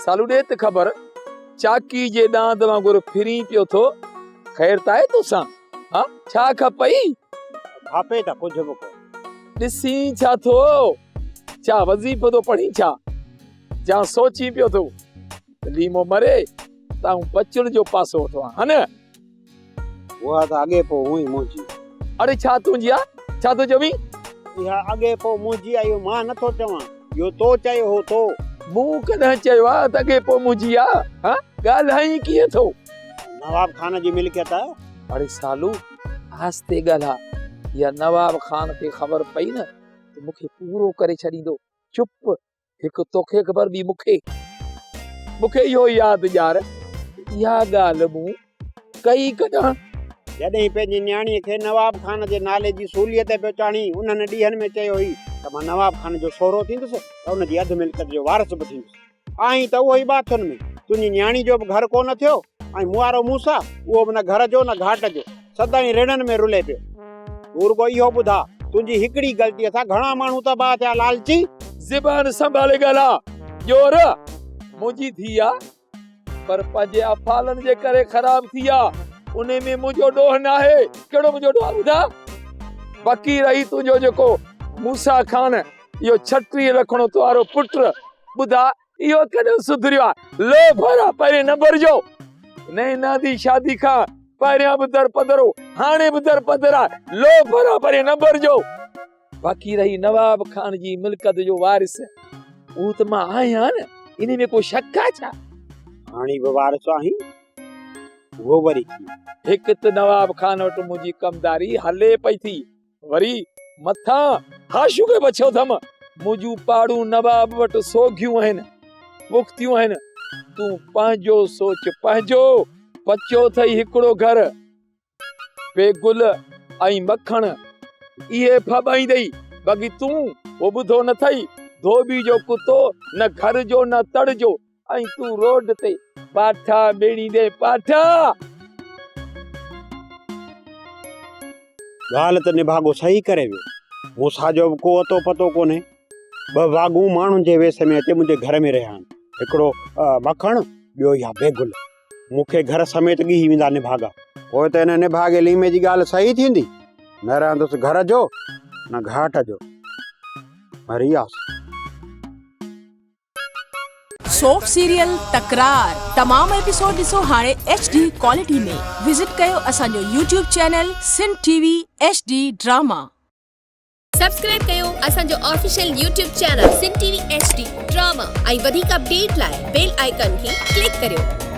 सालू दे त ख़बर चाकी जे दांत वांगुरु फिरी पियो थो। ख़ैर त आहे तोसां? हाँ छा खपई? भापे त कुछ बि कोन। ॾिसी छा थो? छा वज़ीफ़ो थो पढ़ी छा? जा सोची पियो थो लीमो मरे तां बचड़ जो पासो वठो हा न? उहा त अॻे पोइ हुई मुंहिंजी। अरे छा तुंहिंजी आ? छा थो चवीं? इहा अॻे पोइ मुंहिंजी आहे, इहो मां नथो चवां, इहो तो चयो हो तो। मूं कॾहिं चयो आहे त अॻे पोइ मुंहिंजी आ? हाँ ॻाल्हाई कीअं थो? नवाब खान जी मिल्कियत आहे। अरे सालू आस्ते ॻाल्हा, या नवाब खान खे ख़बर पई न त मूंखे पूरो करे छॾींदो। चुप, हिकु तोखे ख़बर बि मूंखे इहो यादि ॾियार, इहा ॻाल्हि मूं कई कॾहिं जॾहिं पंहिंजी न्याणीअ खे नवाब खान जे नाले जी सहूलियत पियो चाणी, उन्हनि ॾींहनि में चयो हुई त मां नवाब खान जो सहुरो थींदुसि त उनजी अधु मिल्कियत जो वारिस बि थींदुसि। आई त उहो ई बाथुनि में तुंहिंजी न्याणी जो बि घर कोन थियो, ऐं मुआरो मूसा उहो बि न घर जो न घाट जो, सदाईं रिणनि में रुले पियो। गुरगो इहो ॿुधा, तुंहिंजी हिकिड़ी ग़लतीअ सां घणा माण्हू तबाह थिया लालची। ज़बान संभाले ॻाल्हा, जोर मुंहिंजी थी आ पर पंहिंजे अफ़ालनि जे करे ख़राब थी आ। उन में मुंहिंजो ॾोह न आहे। कहिड़ो मुंहिंजो ॾोह ॿुधा? बाक़ी रही तुंहिंजो जेको मूसा खान, इहो 36 रखणो तुआरो पुट, ॿुधा इहो कॾहिं सुधरियो आहे? लो भरा पहिरें न भरजो। नैना दी शादी खां पहिरियां बि दर पधरो, हाणे बि दर पधरा, लो भरा पहिरें न भरजो। बाक़ी रही नवाब खान जी मिल्कियत जो वारिस, उहो त मां आहियां न, इन में को शक आहे छा? हाणे बि वारिस आहीं, उहो वरी हिकु त नवाब खान वटि मुंहिंजी कमदारी हले पई थी, वरी मथां हाशू खे बचियो थम मुंहिंजूं पाड़ू नवाब वटि सोघियूं आहिनि, पुख़्तियूं आहिनि। तूं पंहिंजो सोच, पंहिंजो बचियो अथई हिकिड़ो घर, बेगुल ऐं मखण इहे फॿाईंदई। बाक़ी तूं वो ॿुधो न थई, धोबी जो कुतो, न घर जो न तड़ जो, ऐं तूं रोड ते पाठा बेड़ी दे पाठा। ॻाल्हि त निभागो सही करे वियो, मूसा जो बि को अतो पतो कोन्हे। 2 वागूं माण्हुनि जे वेस में अचे मुंहिंजे घर में रहिया आहिनि, हिकिड़ो मखण, ॿियो इहा बेगुल। मूंखे घर समेत ॻी वेंदा निभागा। पोइ त हिन निभागे लीमे जी ॻाल्हि सही थींदी, न रहंदुसि घर जो न घाट जो। हरियास सोप सीरियल तकरार तमाम एपिसोड ॾिसो हाणे HD क्वालिटी में। विजिट कयो असांजो YouTube channel Sindh TV HD drama. Subscribe कयो असांजो official YouTube channel Sindh TV HD drama ऐं वधीक अपडेट लाइ बेल आइकन खे क्लिक करियो।